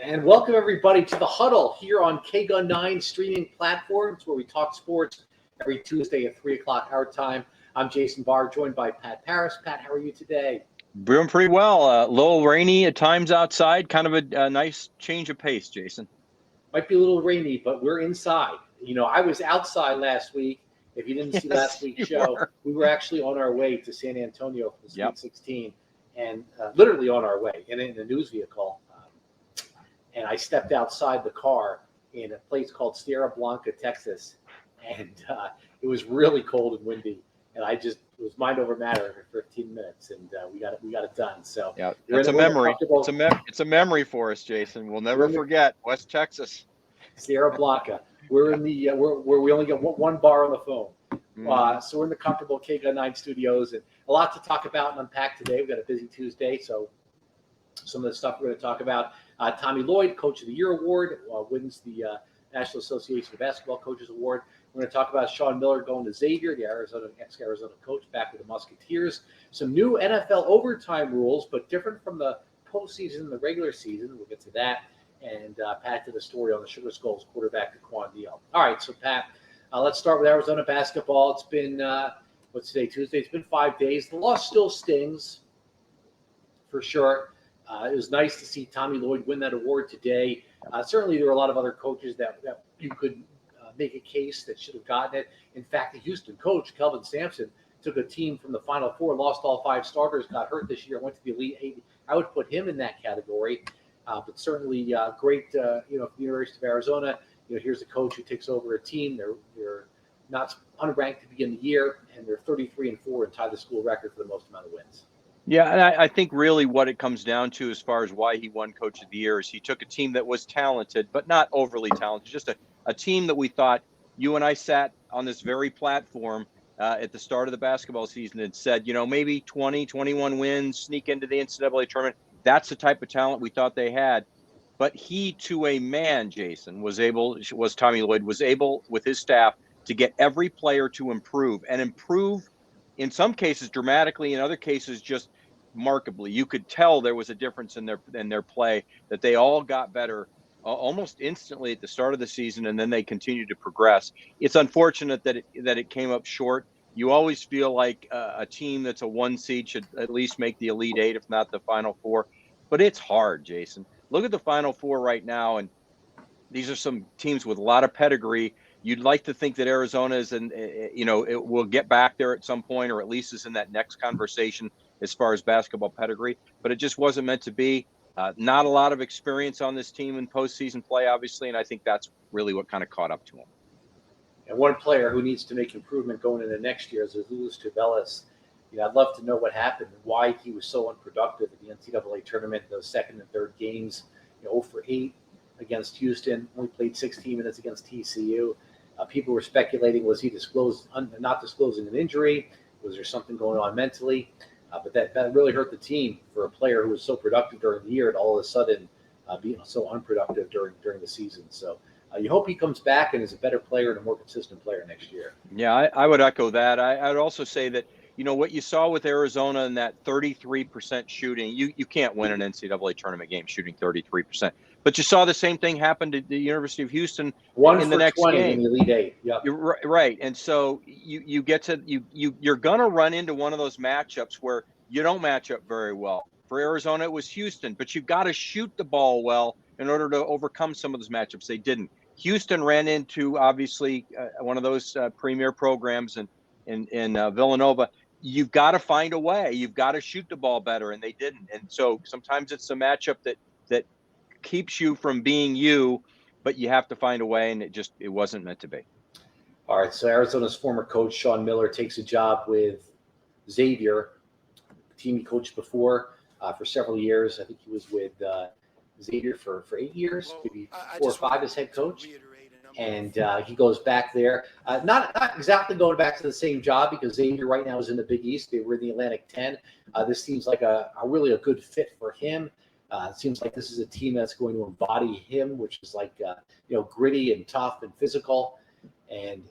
And welcome everybody to the Huddle here on KGUN9 streaming platforms where we talk sports every Tuesday at 3 o'clock our time. I'm Jason Barr, joined by Pat Parris. Pat, how are you today? Doing pretty well. A little rainy at times outside. Kind of a nice change of pace, Jason. Might be a little rainy, but we're inside. You know, I was outside last week. If you didn't see last week's show, we were actually on our way to San Antonio for the Sweet 16, and literally on our way in a news vehicle. And I stepped outside the car in a place called Sierra Blanca, Texas, and it was really cold and windy. And it was mind over matter for 15 minutes, and we got it done. So yeah, it's a memory. It's a memory for us, Jason. We'll never forget West Texas, Sierra Blanca. We're in the where we only get one bar on the phone. So we're in the comfortable KGUN9 studios, and a lot to talk about and unpack today. We've got a busy Tuesday, so some of the stuff we're going to talk about. Tommy Lloyd, Coach of the Year Award, wins the National Association of Basketball Coaches Award. We're going to talk about Sean Miller going to Xavier, the ex-Arizona coach, back with the Musketeers. Some new NFL overtime rules, but different from the postseason and the regular season. We'll get to that. And Pat did a story on the Sugar Skulls quarterback, Daquan Deal. All right, so Pat, let's start with Arizona basketball. It's been, what's today, Tuesday? It's been 5 days. The loss still stings, for sure. It was nice to see Tommy Lloyd win that award today. Certainly, there were a lot of other coaches that you could make a case that should have gotten it. In fact, the Houston coach, Kelvin Sampson, took a team from the Final Four, lost all 5 starters, got hurt this year, went to the Elite Eight. I would put him in that category. But certainly great, from the University of Arizona. Here's a coach who takes over a team. They're not unranked to begin the year, and they're 33-4 and tied the school record for the most amount of wins. Yeah, and I think really what it comes down to as far as why he won Coach of the Year is he took a team that was talented, but not overly talented, just a team that we thought, you and I sat on this very platform at the start of the basketball season and said, maybe 20, 21 wins, sneak into the NCAA tournament. That's the type of talent we thought they had. But he, to a man, Jason, Tommy Lloyd, was able with his staff to get every player to improve in some cases dramatically, in other cases just markedly. You could tell there was a difference in their play, that they all got better almost instantly at the start of the season, and then they continued to progress. It's unfortunate that it came up short. You always feel like a team that's a 1 seed should at least make the Elite Eight, if not the Final Four. But it's hard, Jason. Look at the Final Four right now, and these are some teams with a lot of pedigree. You'd like to think that Arizona is, it will get back there at some point, or at least is in that next conversation as far as basketball pedigree. But it just wasn't meant to be. Not a lot of experience on this team in postseason play, obviously, and I think that's really what kind of caught up to them. And one player who needs to make improvement going into next year is Luis Tubelis. I'd love to know what happened and why he was so unproductive at the NCAA tournament, those second and third games. 0 for 8 against Houston, only played 16 minutes against TCU. People were speculating, was he not disclosing an injury? Was there something going on mentally? But that really hurt the team for a player who was so productive during the year and all of a sudden being so unproductive during the season. So you hope he comes back and is a better player and a more consistent player next year. Yeah, I would echo that. I would also say that, what you saw with Arizona in that 33% shooting, you can't win an NCAA tournament game shooting 33%. But you saw the same thing happen to the University of Houston in the next game. In the Elite Eight. Yep. You're right. And so you're going to run into one of those matchups where you don't match up very well. For Arizona, it was Houston, but you've got to shoot the ball well in order to overcome some of those matchups. They didn't. Houston ran into, obviously, one of those premier programs in Villanova. You've got to find a way. You've got to shoot the ball better, and they didn't. And so sometimes it's a matchup that keeps you from being you, but you have to find a way, and it wasn't meant to be. All right, so Arizona's former coach, Sean Miller, takes a job with Xavier, the team he coached before for several years. I think he was with Xavier for 8 years, maybe 4 or 5 as head coach. And he goes back there. Not exactly going back to the same job, because Xavier right now is in the Big East. They were in the Atlantic 10. This seems like a really a good fit for him. It seems like this is a team that's going to embody him, which is like gritty and tough and physical. And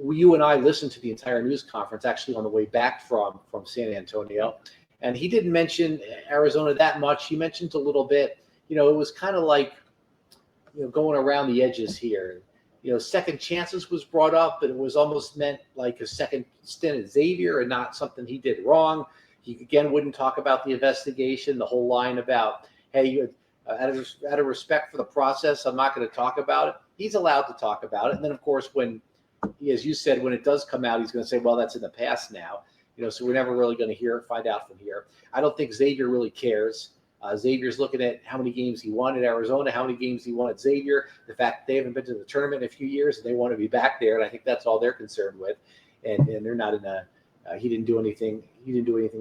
you and I listened to the entire news conference actually on the way back from San Antonio, and he didn't mention Arizona that much. He mentioned a little bit it was kind of like, going around the edges here. Second chances was brought up, but it was almost meant like a second stint at Xavier and not something he did wrong. He again wouldn't talk about the investigation, the whole line about, hey, out of respect for the process, I'm not going to talk about it. He's allowed to talk about it. And then, of course, when, as you said, when it does come out, he's going to say, well, that's in the past now. So we're never really going to find out from here. I don't think Xavier really cares. Xavier's looking at how many games he won at Arizona, how many games he won at Xavier, the fact that they haven't been to the tournament in a few years and they want to be back there. And I think that's all they're concerned with. And they're not in a, he didn't do anything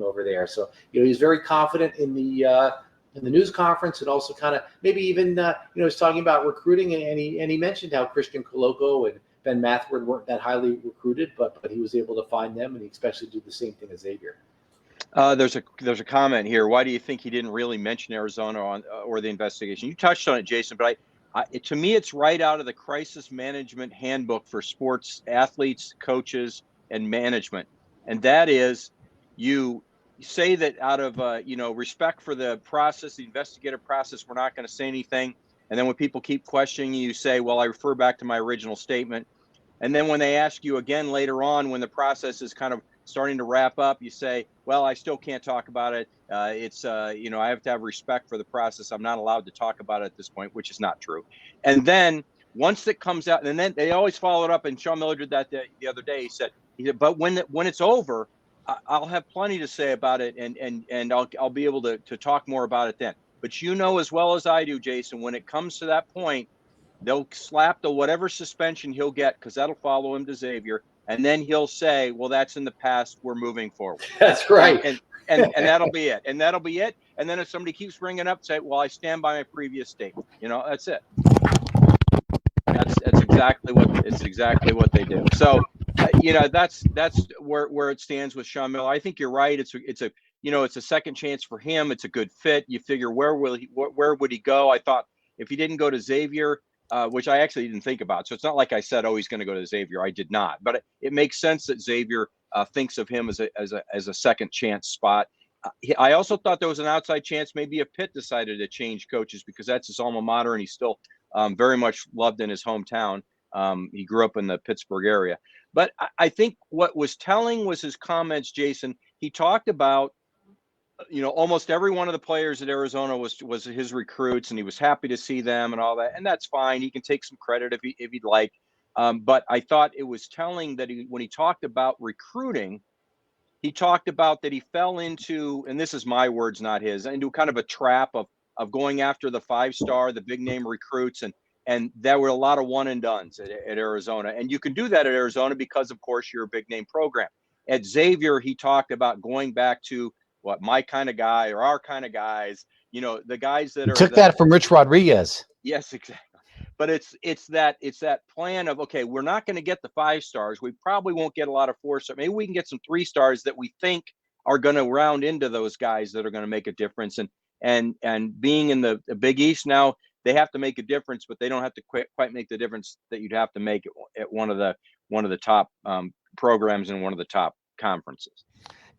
over there. So, he's very confident in the news conference, and also kind of maybe even, he's talking about recruiting, and he mentioned how Christian Coloco and Ben Mathward weren't that highly recruited, but he was able to find them, and he expects to do the same thing as Xavier. There's a comment here. Why do you think he didn't really mention Arizona or the investigation? You touched on it, Jason, but to me, it's right out of the crisis management handbook for sports athletes, coaches, and management. And that is, you say that out of respect for the process, the investigative process, we're not going to say anything. And then when people keep questioning you, say, well, I refer back to my original statement. And then when they ask you again later on, when the process is kind of starting to wrap up, you say, well, I still can't talk about it. I have to have respect for the process. I'm not allowed to talk about it at this point, which is not true. And then once it comes out, and then they always follow it up. And Sean Miller did that the other day. He said, but when it's over, I'll have plenty to say about it. And I'll be able to talk more about it then. But as well as I do, Jason, when it comes to that point, they'll slap the whatever suspension he'll get, because that'll follow him to Xavier, and then he'll say, well, that's in the past, we're moving forward. That's right. And that'll be it. And that'll be it. And then if somebody keeps bringing it up, say, well, I stand by my previous statement. That's it. That's exactly what they do. So, that's where it stands with Sean Miller. I think you're right. It's a second chance for him. It's a good fit. You figure, where would he go? I thought if he didn't go to Xavier, which I actually didn't think about. So it's not like I said, oh, he's going to go to Xavier. I did not. But it makes sense that Xavier thinks of him as a second chance spot. I also thought there was an outside chance maybe if Pitt decided to change coaches, because that's his alma mater, and he's still very much loved in his hometown. He grew up in the Pittsburgh area. But I think what was telling was his comments, Jason. He talked about almost every one of the players at Arizona was his recruits, and he was happy to see them and all that. And that's fine. He can take some credit if he'd like. But I thought it was telling that when he talked about recruiting, he talked about that he fell into, and this is my words, not his, into kind of a trap of going after the 5-star, the big name recruits. And there were a lot of one and dones at Arizona. And you can do that at Arizona because, of course, you're a big name program. At Xavier, he talked about going back to my kind of guy, or our kind of guys, the guys that took that from Rich Rodriguez. Yes, exactly. But it's that plan of, okay, we're not going to get the 5-stars. We probably won't get a lot of 4-stars. Maybe we can get some 3-stars that we think are going to round into those guys that are going to make a difference. And being in the Big East now, they have to make a difference, but they don't have to quite make the difference that you'd have to make at one of the top programs in one of the top conferences.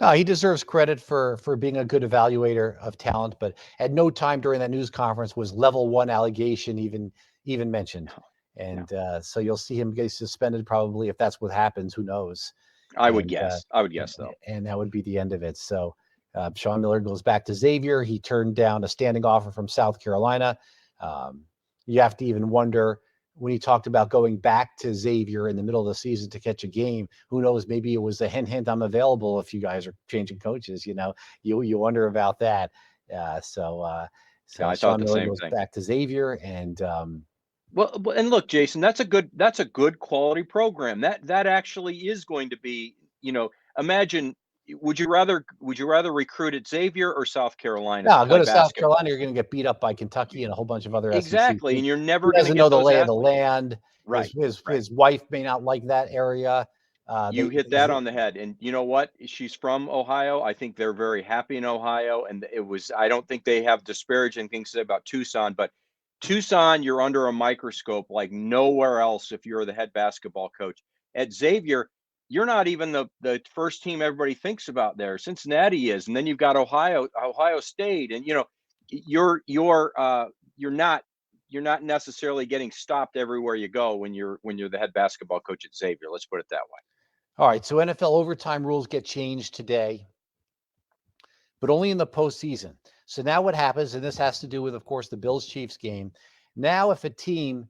No, he deserves credit for being a good evaluator of talent, but at no time during that news conference was level 1 allegation even mentioned. And so you'll see him get suspended probably, if that's what happens. Who knows? I would guess though. And that would be the end of it. So Sean Miller goes back to Xavier. He turned down a standing offer from South Carolina. You have to even wonder, when he talked about going back to Xavier in the middle of the season to catch a game, who knows, maybe it was a hint, I'm available if you guys are changing coaches. You wonder about that. So I Sean thought the Miller same goes thing. back to Xavier, and well, and look, Jason, that's a good quality program. That actually is going to be, imagine, would you rather recruit at Xavier or South Carolina? No, go to South Carolina, you're going to get beat up by Kentucky and a whole bunch of other exactly, SEC. and you're never going to know the lay of the athletes. land. Right. His wife may not like that area. You hit that on the head. And you know what? She's from Ohio. I think they're very happy in Ohio. And I don't think they have disparaging things to say about Tucson, but Tucson, you're under a microscope like nowhere else if you're the head basketball coach. At Xavier, you're not even the first team everybody thinks about there. Cincinnati is. And then you've got Ohio State. And, your you're not necessarily getting stopped everywhere you go when you're the head basketball coach at Xavier. Let's put it that way. All right, so NFL overtime rules get changed today, but only in the postseason. So now what happens, and this has to do with, of course, the Bills-Chiefs game. Now if a team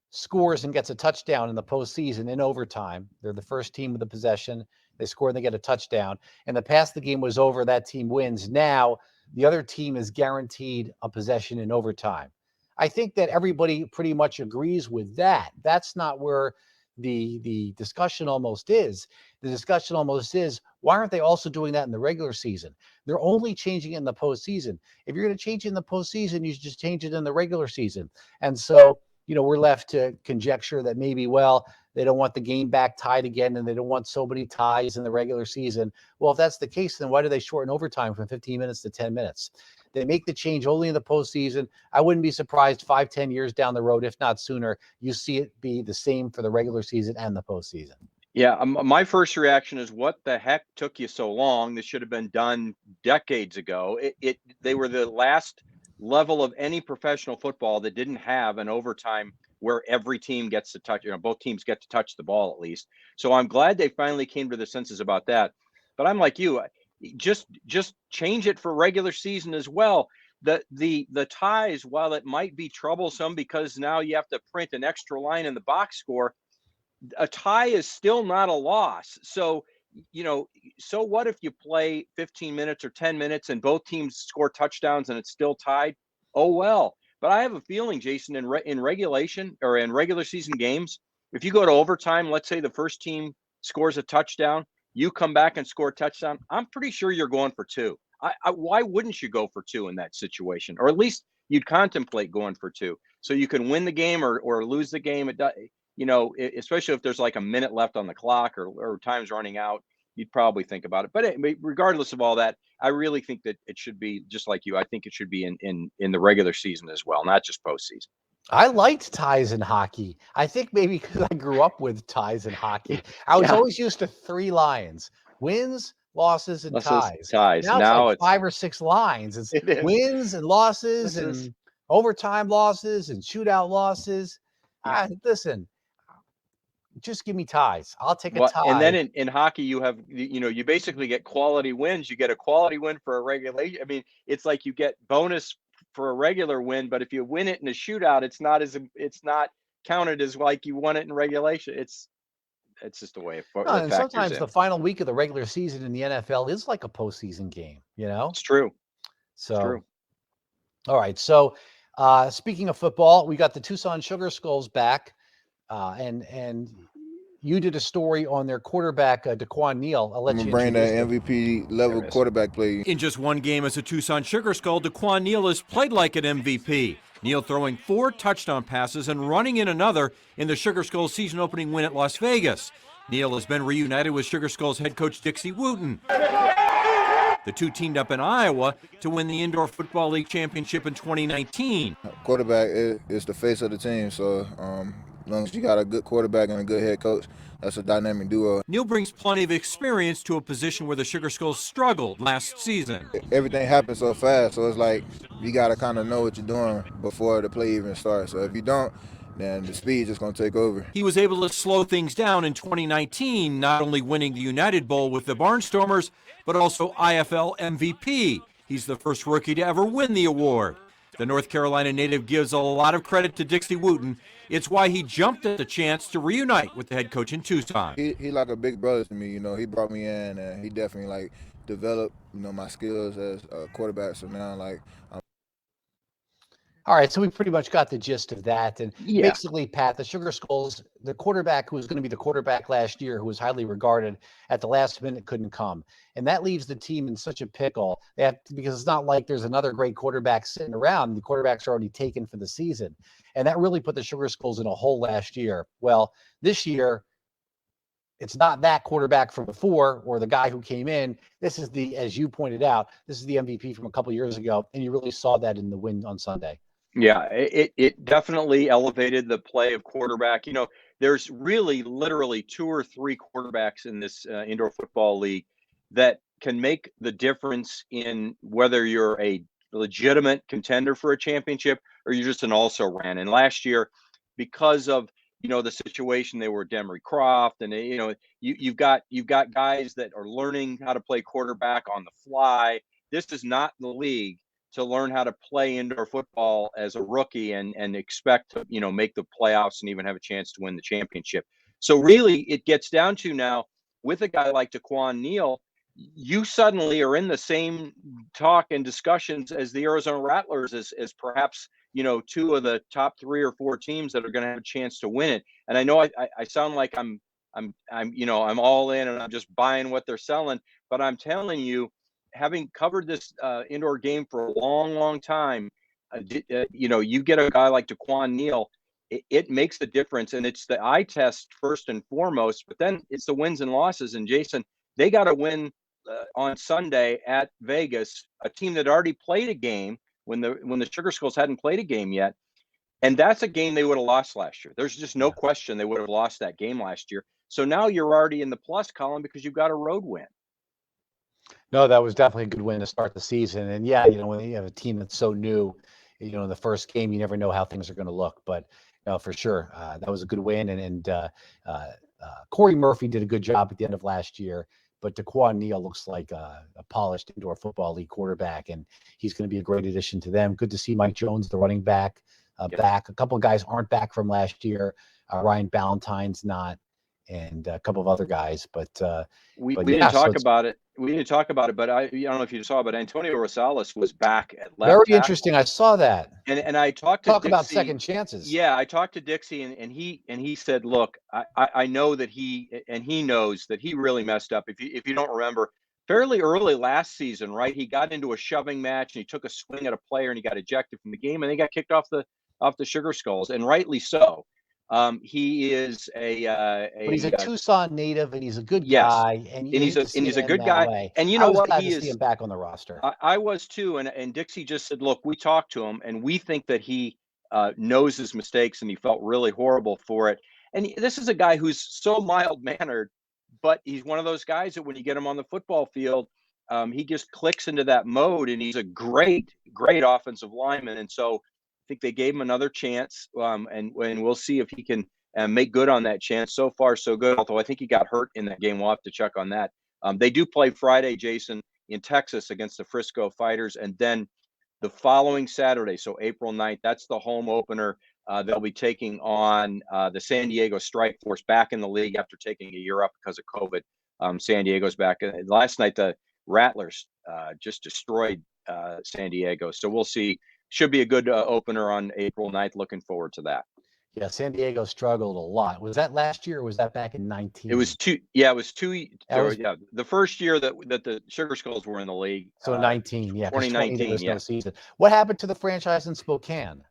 scores and gets a touchdown in the postseason in overtime, they're the first team with the possession, they score and they get a touchdown. In the past, the game was over, that team wins. Now the other team is guaranteed a possession in overtime. I think that everybody pretty much agrees with that. That's not where the discussion almost is. The discussion almost is, why aren't they also doing that in the regular season? They're only changing it in the postseason. If you're going to change it in the postseason, you should just change it in the regular season. And so, we're left to conjecture that maybe, well, they don't want the game back tied again, and they don't want so many ties in the regular season. Well, if that's the case, then why do they shorten overtime from 15 minutes to 10 minutes? They make the change only in the postseason. I wouldn't be surprised 5-10 years down the road, if not sooner, you see it be the same for the regular season and the postseason. Yeah, my first reaction is, what the heck took you so long? This should have been done decades ago. They were the last level of any professional football that didn't have an overtime where every team gets to touch, both teams get to touch the ball at least. So I'm glad they finally came to their senses about that. But I'm like you, just change it for regular season as well. The ties, while it might be troublesome because now you have to print an extra line in the box score, a tie is still not a loss. So, so what if you play 15 minutes or 10 minutes and both teams score touchdowns and it's still tied? Oh, well. But I have a feeling, Jason, in regulation or in regular season games, if you go to overtime, let's say the first team scores a touchdown, you come back and score a touchdown, I'm pretty sure you're going for two. Why wouldn't you go for two in that situation? Or at least you'd contemplate going for two so you can win the game or lose the game. Especially if there's like a minute left on the clock or time's running out, you'd probably think about it. But regardless of all that, I really think that it should be just like you. I think it should be in the regular season as well, not just postseason. I liked ties in hockey. I think maybe because I grew up with ties in hockey. I was always used to 3 lines: wins, losses, and ties. Now it's like 5 or 6 lines. It's wins and losses and overtime losses and shootout losses. Listen, just give me ties. I'll take a tie. And then in hockey, you have, you basically get quality wins. You get a quality win for a regulation. I mean, it's like you get bonus for a regular win, but if you win it in a shootout, it's not counted as like you won it in regulation. It's just the way it and sometimes the final week of the regular season in the NFL is like a postseason game, It's true. So, it's true. All right. So, speaking of football, we got the Tucson Sugar Skulls back, and you did a story on their quarterback, DeQuan Neal. I'll let you bring that MVP level quarterback play. In just one game as a Tucson Sugar Skull, DeQuan Neal has played like an MVP. Neal throwing 4 touchdown passes and running in another in the Sugar Skulls season opening win at Las Vegas. Neal has been reunited with Sugar Skulls head coach Dixie Wooten. The two teamed up in Iowa to win the Indoor Football League championship in 2019. Quarterback is the face of the team, so as long as you got a good quarterback and a good head coach, that's a dynamic duo. Neal brings plenty of experience to a position where the Sugar Skulls struggled last season. Everything happens so fast, so it's like you got to kind of know what you're doing before the play even starts. So if you don't, then the speed is just going to take over. He was able to slow things down in 2019, not only winning the United Bowl with the Barnstormers, but also IFL MVP. He's the first rookie to ever win the award. The North Carolina native gives a lot of credit to Dixie Wooten. It's why he jumped at the chance to reunite with the head coach in Tucson. He like a big brother to me. He brought me in and he definitely developed my skills as a quarterback. So now all right, so we pretty much got the gist of that. And basically, Pat, the Sugar Skulls, the quarterback who was going to be the quarterback last year, who was highly regarded, at the last minute couldn't come. And that leaves the team in such a pickle because it's not like there's another great quarterback sitting around. The quarterbacks are already taken for the season. And that really put the Sugar Skulls in a hole last year. Well, this year, it's not that quarterback from before or the guy who came in. This is as you pointed out, this is the MVP from a couple of years ago. And you really saw that in the win on Sunday. Yeah, it definitely elevated the play of quarterback. There's really literally 2 or 3 quarterbacks in this indoor football league that can make the difference in whether you're a legitimate contender for a championship or you're just an also-ran. And last year, because of the situation, they were Demery Croft, and you've got guys that are learning how to play quarterback on the fly. This is not the league to learn how to play indoor football as a rookie and expect to make the playoffs and even have a chance to win the championship. So really, it gets down to now with a guy like DeQuan Neal, you suddenly are in the same talk and discussions as the Arizona Rattlers as perhaps two of the top 3 or 4 teams that are going to have a chance to win it. And I know I sound like I'm all in and I'm just buying what they're selling, but I'm telling you, having covered this indoor game for a long time, you get a guy like DeQuan Neal, it makes the difference, and it's the eye test first and foremost, but then it's the wins and losses. And Jason, they got to win on Sunday at Vegas, a team that already played a game when the Sugar Skulls hadn't played a game yet. And that's a game they would have lost last year. There's just no question they would have lost that game last year. So now you're already in the plus column because you've got a road win. No, that was definitely a good win to start the season. And yeah, when you have a team that's so new, in the first game, you never know how things are going to look. But for sure, that was a good win. And Corey Murphy did a good job at the end of last year. But DeQuan Neal looks like a polished indoor football league quarterback, and he's going to be a great addition to them. Good to see Mike Jones, the running back, back. A couple of guys aren't back from last year. Ryan Ballantyne's not, and a couple of other guys. But we didn't talk about it. We didn't talk about it, but I don't know if you saw, but Antonio Rosales was back at left. Very interesting. I saw that. And I talked to Dixie about second chances. Yeah, I talked to Dixie, and he said, look, I know that he knows that he really messed up. If you don't remember, fairly early last season, right? He got into a shoving match and he took a swing at a player and he got ejected from the game and they got kicked off the Sugar Skulls, and rightly so. He is but he's a Tucson native, and he's a good yes, guy, and he's a good guy. Way. And you know what? Glad to see him back on the roster. I was too. And Dixie just said, look, we talked to him, and we think that he knows his mistakes, and he felt really horrible for it. And this is a guy who's so mild-mannered, but he's one of those guys that when you get him on the football field, he just clicks into that mode, and he's a great offensive lineman. And so I think they gave him another chance, and we'll see if he can make good on that chance. So far, so good, although I think he got hurt in that game. We'll have to check on that. They do play Friday, Jason, in Texas against the Frisco Fighters, and then the following Saturday, so April 9th, that's the home opener. They'll be taking on the San Diego Strike Force, back in the league after taking a year up because of COVID. San Diego's back. Last night, the Rattlers just destroyed San Diego. So we'll see. Should be a good opener on April 9th. Looking forward to that. Yeah, San Diego struggled a lot. Was that last year or was that back in 19? It was two. Yeah, it was two. Yeah, the first year that the Sugar Skulls were in the league. So 19, yeah. 2019, there was yeah. no season. What happened to the franchise in Spokane?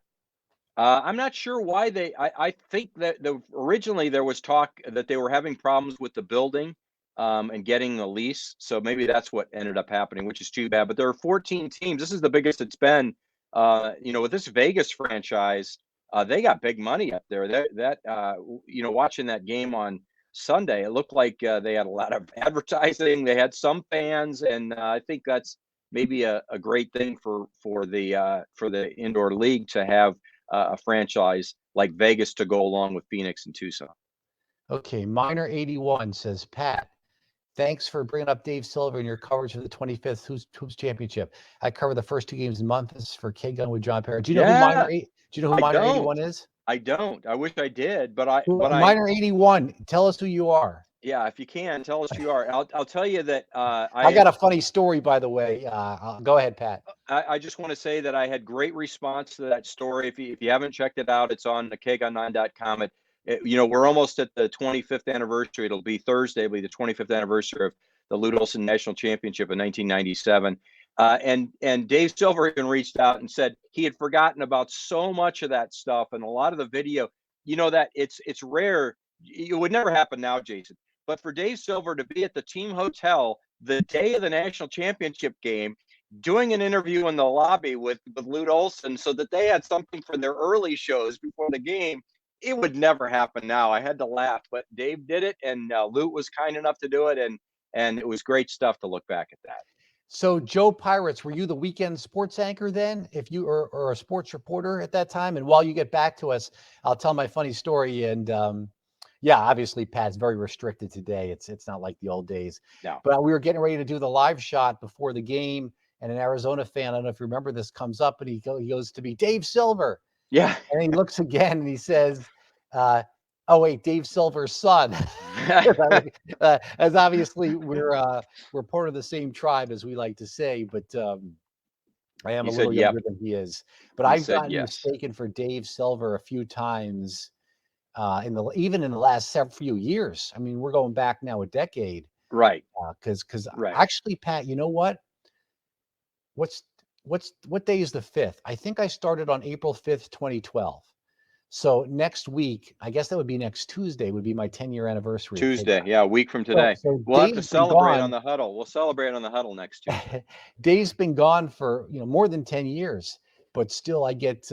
I'm not sure why I think that originally there was talk that they were having problems with the building and getting the lease. So maybe that's what ended up happening, which is too bad. But there are 14 teams. This is the biggest it's been. With this Vegas franchise, they got big money up there. Watching that game on Sunday, it looked like they had a lot of advertising. They had some fans, and I think that's maybe a great thing for the indoor league to have a franchise like Vegas to go along with Phoenix and Tucson. Okay, Miner 81 says, Pat, thanks for bringing up Dave Silver in your coverage of the 25th Hoops Championship. I covered the first 2 games in Memphis for K-Gun with John Parris. Do you know who Miner 81 is? I don't. I wish I did, but Miner 81. Tell us who you are. Yeah, if you can, tell us who you are. I'll tell you that I got a funny story, by the way. Go ahead, Pat. I just want to say that I had great response to that story. If you haven't checked it out, it's on the KGUN9.com. We're almost at the 25th anniversary. It'll be Thursday. It'll be the 25th anniversary of the Lute Olson National Championship in 1997. And Dave Silver even reached out and said he had forgotten about so much of that stuff and a lot of the video. That it's rare. It would never happen now, Jason. But for Dave Silver to be at the team hotel the day of the national championship game, doing an interview in the lobby with Lute Olson so that they had something for their early shows before the game, it would never happen now. I had to laugh, but Dave did it, and Lute was kind enough to do it, and it was great stuff to look back at that. So Joe Pirates, were you the weekend sports anchor then, if you or a sports reporter at that time? And while you get back to us, I'll tell my funny story. And yeah, obviously Pat's very restricted today. It's not like the old days. No. But we were getting ready to do the live shot before the game, and an Arizona fan, I don't know if you remember this, comes up and he goes to me, Dave Silver. Yeah. And he looks again and he says, oh wait, Dave Silver's son. As obviously we're part of the same tribe, as we like to say, but I am He a said, little "Yep." younger than he is. But He I've said, gotten "Yes." mistaken for Dave Silver a few times even in the last few years. I mean, we're going back now a decade. Right. Because Right. actually, Pat, you know what? What day is the 5th? I think I started on April 5th, 2012. So next week, I guess that would be next Tuesday, would be my 10-year anniversary. Tuesday. Yeah, a week from So, today. so We'll have to Dave's been celebrate on gone. the Huddle. We'll celebrate on the Huddle next Tuesday. Dave's been gone for more than 10 years, but still I'll get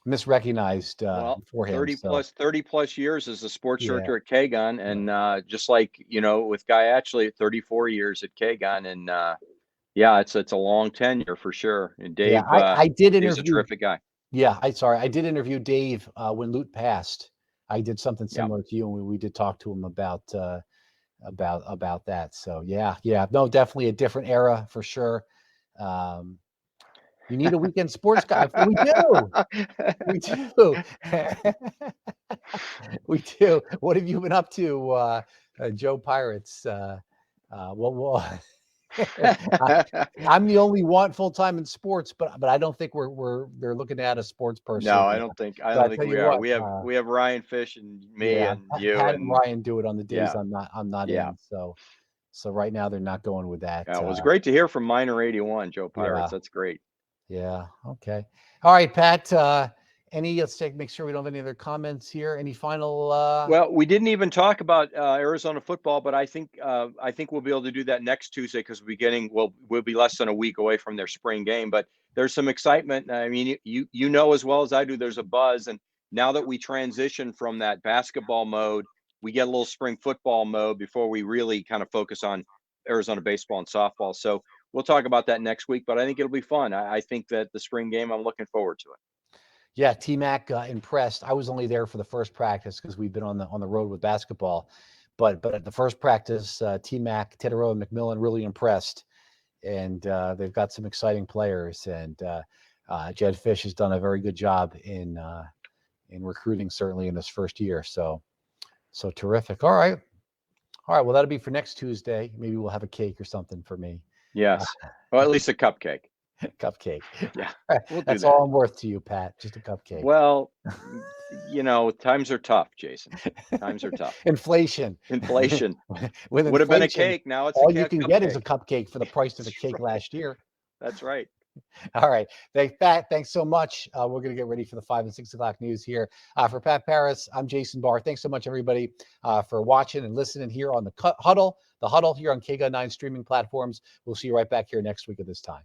misrecognized Well, for him. So 30 plus years as a sports yeah, director at KGUN, and just like with Guy Atchley, 34 years at KGUN, and yeah, it's a long tenure for sure. And Dave, yeah, I did Dave's a interview. terrific guy. Yeah, I did interview Dave when Lute passed. I did something Yeah. similar to you, and we did talk to him about that. So yeah, no, definitely a different era for sure. You need a weekend sports guy. We do. We do. We do. What have you been up to, Joe Pirates? Well, I'm the only one full-time in sports, but I don't think they're looking at a sports person. No, I don't think But I tell we you are. what, We have Ryan Fish and me yeah, and you Pat and and Ryan do it on the days yeah, I'm not yeah. in. So right now they're not going with that. Yeah, it was great to hear from Minor 81, Joe Pirates. Yeah. That's great. Yeah. Okay. All right, Pat. Let's make sure we don't have any other comments here. Any final? Well, we didn't even talk about Arizona football, but I think we'll be able to do that next Tuesday because we'll be less than a week away from their spring game. But there's some excitement. I mean, you know as well as I do, there's a buzz, and now that we transition from that basketball mode, we get a little spring football mode before we really kind of focus on Arizona baseball and softball. So we'll talk about that next week. But I think it'll be fun. I think that the spring game, I'm looking forward to it. Yeah, T-Mac impressed. I was only there for the first practice because we've been on the road with basketball, but at the first practice, T-Mac, Tedero, and McMillan really impressed, and they've got some exciting players. And Jed Fish has done a very good job in recruiting, certainly in his first year. So terrific. All right. Well, that'll be for next Tuesday. Maybe we'll have a cake or something for me. Yes, well, at least a cupcake. Cupcake. Yeah, we'll do That's that. all I'm worth to you, Pat. Just a cupcake. Well, times are tough, Jason. Times are tough. Inflation. Would have been a cake. Now it's all a you can cupcake. get is a cupcake for the price of a cake last year. That's right. All right. Pat, thanks so much. We're going to get ready for the 5 and 6 o'clock news here. For Pat Parris, I'm Jason Barr. Thanks so much, everybody, for watching and listening here on the Huddle here on KGUN 9 streaming platforms. We'll see you right back here next week at this time.